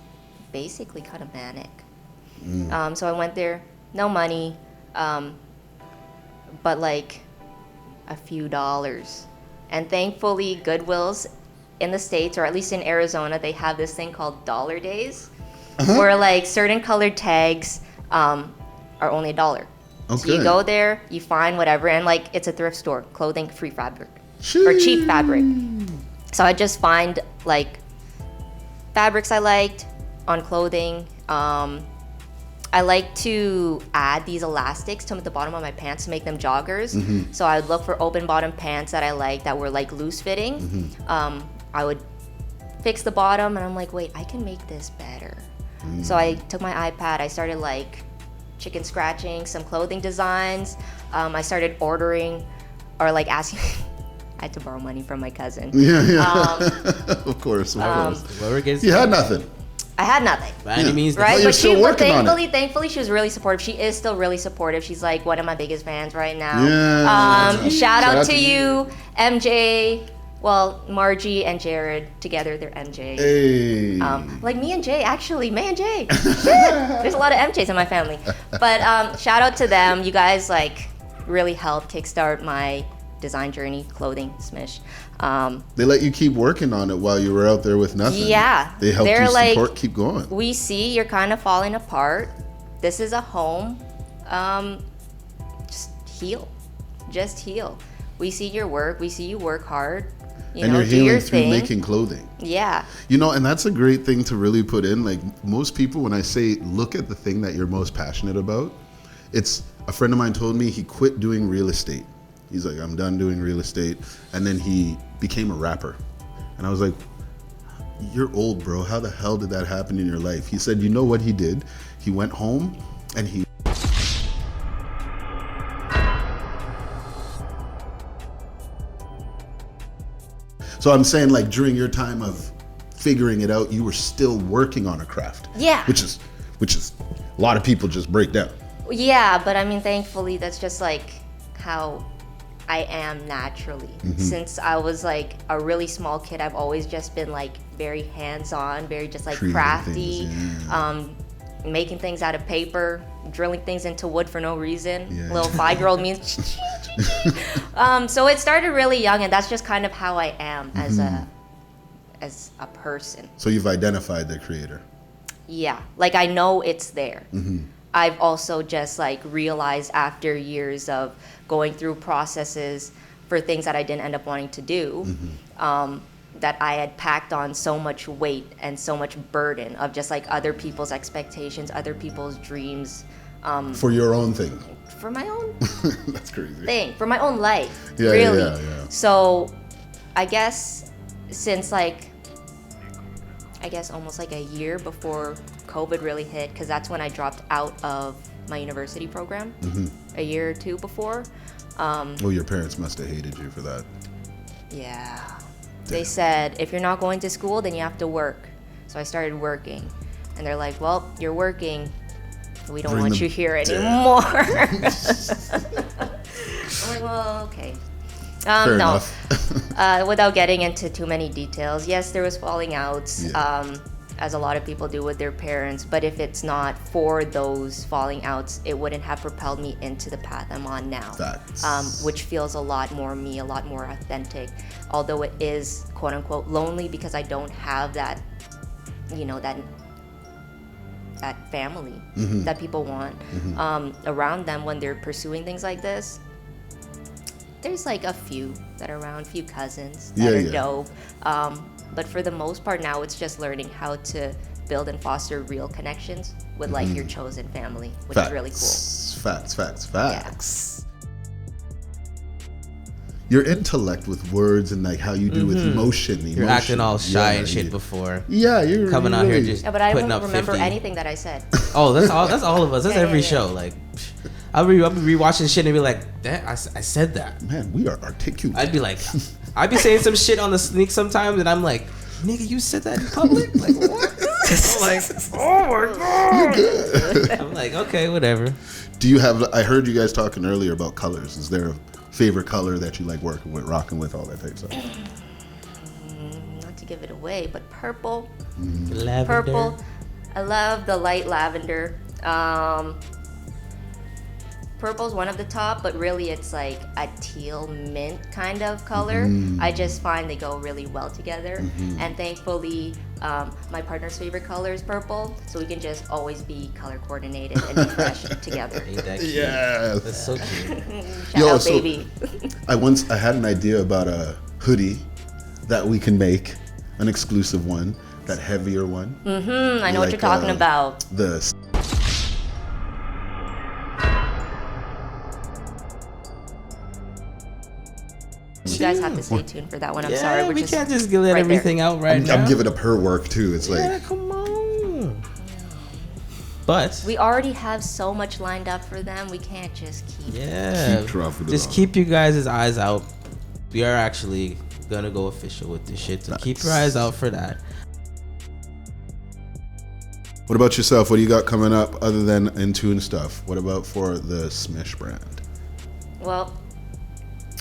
[SPEAKER 2] basically kind of manic. So I went there, no money, but like a few dollars. And thankfully, Goodwill's in the States, or at least in Arizona, they have this thing called Dollar Days, where like certain colored tags are only $1. So you
[SPEAKER 1] Okay.
[SPEAKER 2] go there, you find whatever, and like it's a thrift store, clothing, free fabric, or cheap fabric. So I just find like fabrics I liked on clothing. I like to add these elastics to the bottom of my pants to make them joggers. So I would look for open bottom pants that I liked that were like loose fitting. I would fix the bottom and I'm like, wait, I can make this better. So I took my iPad, I started like chicken scratching some clothing designs. I started ordering or like asking. I had to borrow money from my cousin.
[SPEAKER 1] Of course.
[SPEAKER 3] Whoever gets
[SPEAKER 1] You had nothing.
[SPEAKER 2] I had nothing.
[SPEAKER 3] by any means,
[SPEAKER 2] Right,
[SPEAKER 1] you're
[SPEAKER 2] but
[SPEAKER 1] still working on it.
[SPEAKER 2] thankfully, she was really supportive. She is still really supportive. She's like one of my biggest fans right now.
[SPEAKER 1] Yeah.
[SPEAKER 2] Shout out to you, MJ. Well, Margie and Jared together, they're MJ.
[SPEAKER 1] Hey.
[SPEAKER 2] Like me and Jay, actually, May and Jay. Shit. There's a lot of MJs in my family. But shout out to them. You guys like really helped kickstart my design journey, clothing, SMISH.
[SPEAKER 1] They let you keep working on it while you were out there with nothing.
[SPEAKER 2] Yeah.
[SPEAKER 1] They helped
[SPEAKER 2] They're
[SPEAKER 1] you
[SPEAKER 2] like,
[SPEAKER 1] support, keep going.
[SPEAKER 2] We see you're kind of falling apart. This is a home. Just heal. Just heal. We see your work. We see you work hard. You
[SPEAKER 1] And
[SPEAKER 2] know,
[SPEAKER 1] you're
[SPEAKER 2] do your
[SPEAKER 1] healing through
[SPEAKER 2] thing.
[SPEAKER 1] making clothing.
[SPEAKER 2] Yeah.
[SPEAKER 1] You know, and that's a great thing to really put in. Like most people, when I say look at the thing that you're most passionate about, it's a friend of mine told me he quit doing real estate. He's like, I'm done doing real estate. And then he became a rapper. And I was like, you're old, bro. How the hell did that happen in your life? He said, you know what he did? He went home and he So I'm saying, like, during your time of figuring it out, you were still working on a craft.
[SPEAKER 2] Yeah.
[SPEAKER 1] Which is a lot of people just break down.
[SPEAKER 2] Yeah, but I mean, thankfully, that's just like how I am naturally. Since I was like a really small kid, I've always just been like very hands-on, very just like
[SPEAKER 1] Creating
[SPEAKER 2] crafty,
[SPEAKER 1] things, yeah.
[SPEAKER 2] Making things out of paper, drilling things into wood for no reason.
[SPEAKER 1] Yeah.
[SPEAKER 2] Little 5-year-old me. So it started really young, and that's just kind of how I am as a person.
[SPEAKER 1] So you've identified the creator.
[SPEAKER 2] Yeah, like I know it's there. I've also just like realized after years of going through processes for things that I didn't end up wanting to do, that I had packed on so much weight and so much burden of just like other people's expectations, other people's dreams,
[SPEAKER 1] For your own thing.
[SPEAKER 2] for my own
[SPEAKER 1] That's crazy.
[SPEAKER 2] thing, for my own life,
[SPEAKER 1] Yeah,
[SPEAKER 2] really.
[SPEAKER 1] yeah.
[SPEAKER 2] So I guess since almost like a year before COVID really hit, because that's when I dropped out of my university program, a year or two before.
[SPEAKER 1] Oh, your parents must have hated you for that.
[SPEAKER 2] Yeah. They said, if you're not going to school, then you have to work. So I started working. And they're like, well, you're working. We don't want you here anymore. I'm like, well, okay.
[SPEAKER 1] Fair
[SPEAKER 2] No.
[SPEAKER 1] enough.
[SPEAKER 2] Without getting into too many details, yes, there was falling outs,
[SPEAKER 1] Yeah.
[SPEAKER 2] as a lot of people do with their parents. But if it's not for those falling outs, it wouldn't have propelled me into the path I'm on now.
[SPEAKER 1] Facts.
[SPEAKER 2] Which feels a lot more me, a lot more authentic. Although it is quote unquote lonely because I don't have that, that family that people want around them when they're pursuing things like this. There's like a few that are around, few cousins that are dope. But for the most part now, it's just learning how to build and foster real connections with like your chosen family, which is really cool.
[SPEAKER 1] Facts. Your intellect with words and like how you do with emotion.
[SPEAKER 3] You're acting all shy and shit before.
[SPEAKER 1] Yeah, you're
[SPEAKER 3] coming out here just
[SPEAKER 2] Yeah, but I
[SPEAKER 3] putting
[SPEAKER 2] don't
[SPEAKER 3] up
[SPEAKER 2] remember
[SPEAKER 3] 50.
[SPEAKER 2] anything that I said.
[SPEAKER 3] Oh, that's all of us. That's
[SPEAKER 2] Yeah,
[SPEAKER 3] every
[SPEAKER 2] yeah.
[SPEAKER 3] show. Like, I'll be rewatching shit and be like, that I said that.
[SPEAKER 1] Man, we are articulate.
[SPEAKER 3] I'd be like, I'd be saying some shit on the sneak sometimes, and I'm like, nigga, you said that in public? Like, what? I'm like, oh my god. I'm like, okay, whatever.
[SPEAKER 1] Do you have? I heard you guys talking earlier about colors. Is there a favorite color that you like working with, rocking with, all that type of stuff?
[SPEAKER 2] Not to give it away, but purple.
[SPEAKER 3] Lavender.
[SPEAKER 2] Purple. I love the light lavender. Purple's one of the top, but really it's like a teal mint kind of color. I just find they go really well together. And thankfully, My partner's favorite color is purple, so we can just always be color coordinated and be fresh together.
[SPEAKER 3] Ain't that cute?
[SPEAKER 1] Yes.
[SPEAKER 3] That's so cute.
[SPEAKER 2] Shout out, baby.
[SPEAKER 1] I had an idea about a hoodie that we can make, an exclusive one, that heavier one.
[SPEAKER 2] I know what you're talking about. You guys have to stay tuned for that one. I'm sorry.
[SPEAKER 3] We can't just let everything out right now.
[SPEAKER 1] I'm giving up her work too. It's like,
[SPEAKER 3] come on. But
[SPEAKER 2] we already have so much lined up for them. We can't just keep
[SPEAKER 1] dropping it
[SPEAKER 3] just
[SPEAKER 1] off.
[SPEAKER 3] keep you guys' eyes out. We are actually gonna go official with this shit, so keep your eyes out for that.
[SPEAKER 1] What about yourself? What do you got coming up other than Intune stuff? What about for the SMISH brand?
[SPEAKER 2] Well,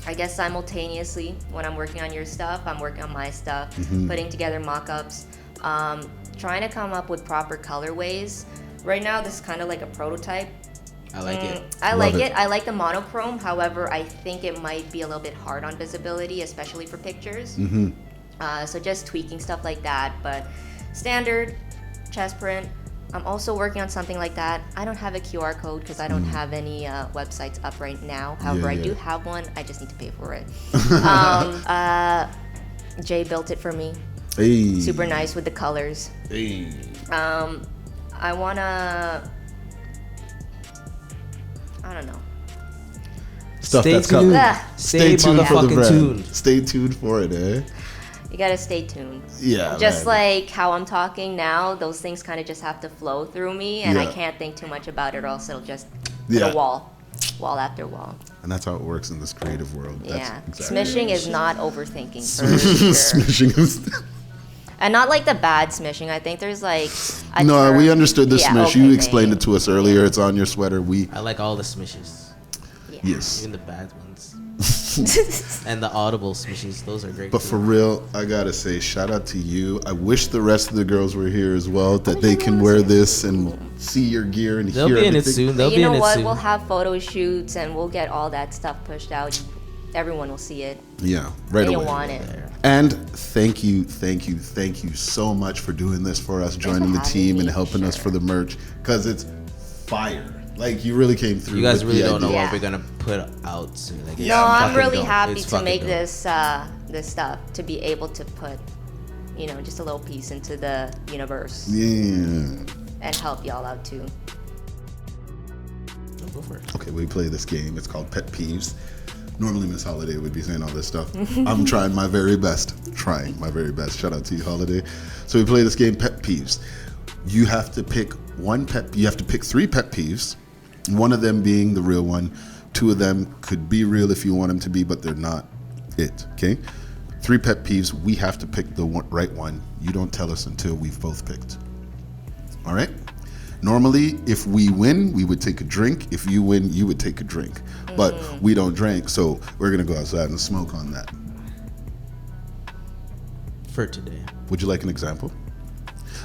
[SPEAKER 2] I guess simultaneously, when I'm working on your stuff, I'm working on my stuff, putting together mock-ups, trying to come up with proper colorways. Right now, this is kind of like a prototype.
[SPEAKER 3] I like it.
[SPEAKER 2] I like it. I like the monochrome. However, I think it might be a little bit hard on visibility, especially for pictures. So just tweaking stuff like that. But standard, chest print. I'm also working on something like that. I don't have a QR code because I don't have any websites up right now. However, I do have one. I just need to pay for it. Jay built it for me.
[SPEAKER 1] Hey.
[SPEAKER 2] Super nice with the colors.
[SPEAKER 1] Hey.
[SPEAKER 2] I wanna, I don't know.
[SPEAKER 1] Stuff
[SPEAKER 3] Stay
[SPEAKER 1] that's
[SPEAKER 3] tuned.
[SPEAKER 1] coming.
[SPEAKER 3] Stay
[SPEAKER 1] tuned for the
[SPEAKER 3] motherfucking
[SPEAKER 1] brand.
[SPEAKER 3] tuned.
[SPEAKER 1] Stay tuned for it, eh?
[SPEAKER 2] You gotta stay tuned.
[SPEAKER 1] Yeah.
[SPEAKER 2] Just
[SPEAKER 1] man.
[SPEAKER 2] like how I'm talking now, those things kind of just have to flow through me, and I
[SPEAKER 1] Yeah.
[SPEAKER 2] can't think too much about it, or else it'll just hit a wall after wall.
[SPEAKER 1] And that's how it works in this creative world. That's
[SPEAKER 2] Yeah,
[SPEAKER 1] exactly
[SPEAKER 2] smishing is not overthinking for sure.
[SPEAKER 1] Smishing is.
[SPEAKER 2] And not like the bad smishing. I think there's like a
[SPEAKER 1] No,
[SPEAKER 2] term.
[SPEAKER 1] we understood the
[SPEAKER 2] Yeah,
[SPEAKER 1] smish.
[SPEAKER 2] okay,
[SPEAKER 1] You explained
[SPEAKER 2] thank
[SPEAKER 1] it to us earlier. It's on your sweater.
[SPEAKER 3] I like all the smishes,
[SPEAKER 2] Yeah.
[SPEAKER 1] Yes.
[SPEAKER 3] even the bad ones, and the audible smishes. Those are great.
[SPEAKER 1] But for real, I gotta say, shout out to you. I wish the rest of the girls were here as well, that they can wear this and see your gear and
[SPEAKER 3] they'll
[SPEAKER 1] hear
[SPEAKER 3] be in it
[SPEAKER 1] everything.
[SPEAKER 3] soon. They'll
[SPEAKER 2] You
[SPEAKER 3] be
[SPEAKER 2] know
[SPEAKER 3] in it
[SPEAKER 2] what?
[SPEAKER 3] soon.
[SPEAKER 2] We'll have photo shoots and we'll get all that stuff pushed out. Everyone will see it.
[SPEAKER 1] Yeah, right
[SPEAKER 2] And
[SPEAKER 1] away.
[SPEAKER 2] you'll want it.
[SPEAKER 1] And thank you so much for doing this for us, joining the
[SPEAKER 2] having
[SPEAKER 1] team
[SPEAKER 2] me,
[SPEAKER 1] and helping us
[SPEAKER 2] sure.
[SPEAKER 1] for the merch, because it's fire. Like, you really came through.
[SPEAKER 3] You guys
[SPEAKER 1] with
[SPEAKER 3] really
[SPEAKER 1] the
[SPEAKER 3] don't know
[SPEAKER 1] idea.
[SPEAKER 3] what
[SPEAKER 2] Yeah.
[SPEAKER 3] we're gonna put out soon. Like,
[SPEAKER 2] No, I'm
[SPEAKER 3] fucking
[SPEAKER 2] really
[SPEAKER 3] dope.
[SPEAKER 2] happy
[SPEAKER 3] It's
[SPEAKER 2] to
[SPEAKER 3] fucking
[SPEAKER 2] make
[SPEAKER 3] dope.
[SPEAKER 2] this stuff, to be able to put, just a little piece into the universe
[SPEAKER 1] Yeah.
[SPEAKER 2] and help y'all out too.
[SPEAKER 3] Go for it.
[SPEAKER 1] Okay, we play this game. It's called Pet Peeves. Normally, Miss Holiday would be saying all this stuff. I'm trying my very best. Shout out to you, Holiday. So we play this game, Pet Peeves. You have to pick you have to pick 3 pet peeves. One of them being the real one. 2 of them could be real if you want them to be, but they're not it. Okay? 3 pet peeves. We have to pick the right one. You don't tell us until we've both picked. All right? Normally, if we win, we would take a drink. If you win, you would take a drink. But we don't drink, so we're going to go outside and smoke on that.
[SPEAKER 3] For today.
[SPEAKER 1] Would you like an example?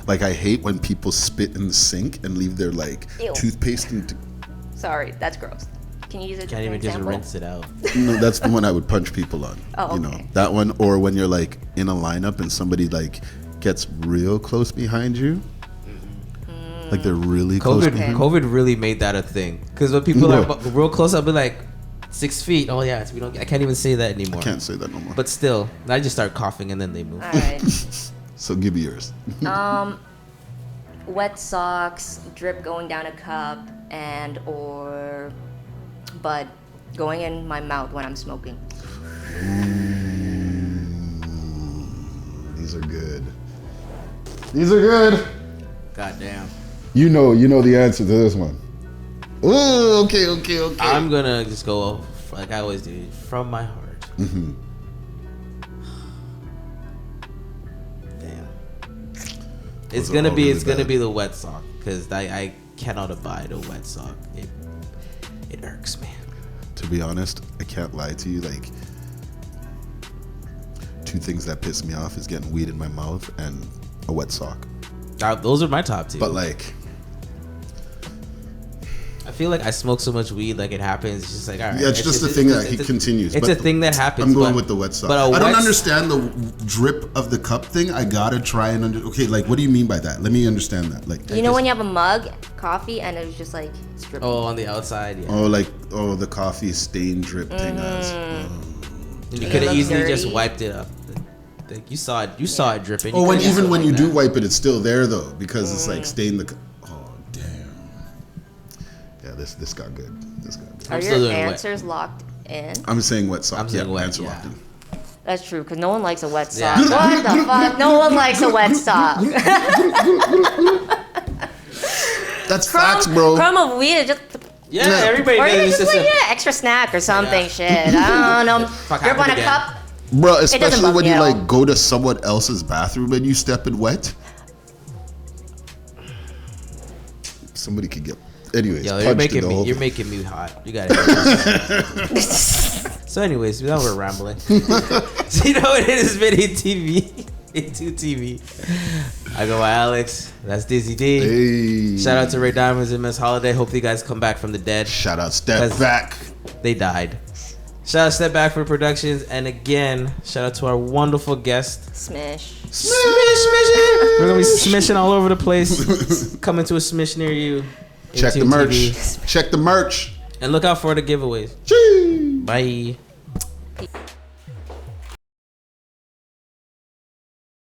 [SPEAKER 1] Like, I hate when people spit in the sink and leave their,
[SPEAKER 2] Ew.
[SPEAKER 1] toothpaste.
[SPEAKER 2] Sorry, that's gross. Can you use a
[SPEAKER 3] Can't even
[SPEAKER 2] different
[SPEAKER 3] just
[SPEAKER 2] example?
[SPEAKER 3] rinse it out.
[SPEAKER 1] No, that's the one I would punch people on.
[SPEAKER 2] Oh,
[SPEAKER 1] You know,
[SPEAKER 2] okay.
[SPEAKER 1] that one. Or when you're, in a lineup and somebody, gets real close behind you. Like, they're really close
[SPEAKER 3] COVID,
[SPEAKER 1] behind you.
[SPEAKER 3] COVID really made that a thing. Because when people are real close, I'll be like 6 feet. Oh yeah, we don't. I can't even say that anymore.
[SPEAKER 1] Can't say that no more.
[SPEAKER 3] But still, I just start coughing and then they move.
[SPEAKER 2] All right.
[SPEAKER 1] So give me yours.
[SPEAKER 2] Wet socks, drip going down a cup, or bud going in my mouth when I'm smoking.
[SPEAKER 1] These are good. These are good.
[SPEAKER 3] God damn.
[SPEAKER 1] You know the answer to this one. Oh, okay.
[SPEAKER 3] I'm gonna just go like I always do, from my heart.
[SPEAKER 1] Mm-hmm.
[SPEAKER 3] Damn. It's
[SPEAKER 1] Those are
[SPEAKER 3] gonna
[SPEAKER 1] all
[SPEAKER 3] be
[SPEAKER 1] really
[SPEAKER 3] it's gonna
[SPEAKER 1] bad.
[SPEAKER 3] be the wet sock because I cannot abide a wet sock. It irks me.
[SPEAKER 1] To be honest, I can't lie to you. 2 things that piss me off is getting weed in my mouth and a wet sock.
[SPEAKER 3] Those are my top 2.
[SPEAKER 1] But
[SPEAKER 3] I feel like I smoke so much weed, like it happens. It's just like, all right.
[SPEAKER 1] Yeah, it's just the thing that he continues.
[SPEAKER 3] It's a thing that happens.
[SPEAKER 1] I'm going with the wet sock.
[SPEAKER 3] But
[SPEAKER 1] I don't understand the drip of the cup thing. I gotta try and okay, like what do you mean by that? Let me understand that. Like,
[SPEAKER 2] you know when you have a mug, coffee, and it was just like it's dripping.
[SPEAKER 3] Oh, on the outside, yeah.
[SPEAKER 1] Oh, the coffee stain drip thing.
[SPEAKER 3] And you could have easily just wiped it up. Like you saw it dripping.
[SPEAKER 1] Oh, even when you do wipe it, it's still there though because it's like stained the. Oh damn. Yeah, this got good. This got good.
[SPEAKER 2] Are your answers locked in?
[SPEAKER 1] I'm saying wet sock.
[SPEAKER 3] I'm saying wet.
[SPEAKER 1] Answer locked in.
[SPEAKER 2] That's true, because no one likes a wet sock. What the fuck? No one likes a wet sock.
[SPEAKER 1] That's facts, bro.
[SPEAKER 2] Crumb of weed is just.
[SPEAKER 3] Yeah, everybody
[SPEAKER 2] Or
[SPEAKER 3] does.
[SPEAKER 2] just like extra snack or something. Shit, I don't know. Grip on a cup.
[SPEAKER 1] Bro, especially when you
[SPEAKER 2] at
[SPEAKER 1] like
[SPEAKER 2] all.
[SPEAKER 1] go to someone else's bathroom and you step in wet. Somebody could get. Anyways,
[SPEAKER 3] yo, you're making me hot. You got it. So, anyways, now we're rambling. So you know what it is, Video TV, inTUNEtv. I go by Alex. That's Dizzy D.
[SPEAKER 1] Hey.
[SPEAKER 3] Shout out to Ray Diamonds and Miss Holiday. Hopefully, you guys come back from the dead.
[SPEAKER 1] Shout out Step Back.
[SPEAKER 3] They died. Shout out Step Back for Productions, and again, shout out to our wonderful guest,
[SPEAKER 2] Smish.
[SPEAKER 3] Smish. We're gonna be smishing all over the place. Coming to a smish near you.
[SPEAKER 1] Check the merch. Check the merch.
[SPEAKER 3] And look out for the giveaways.
[SPEAKER 1] Gee.
[SPEAKER 3] Bye.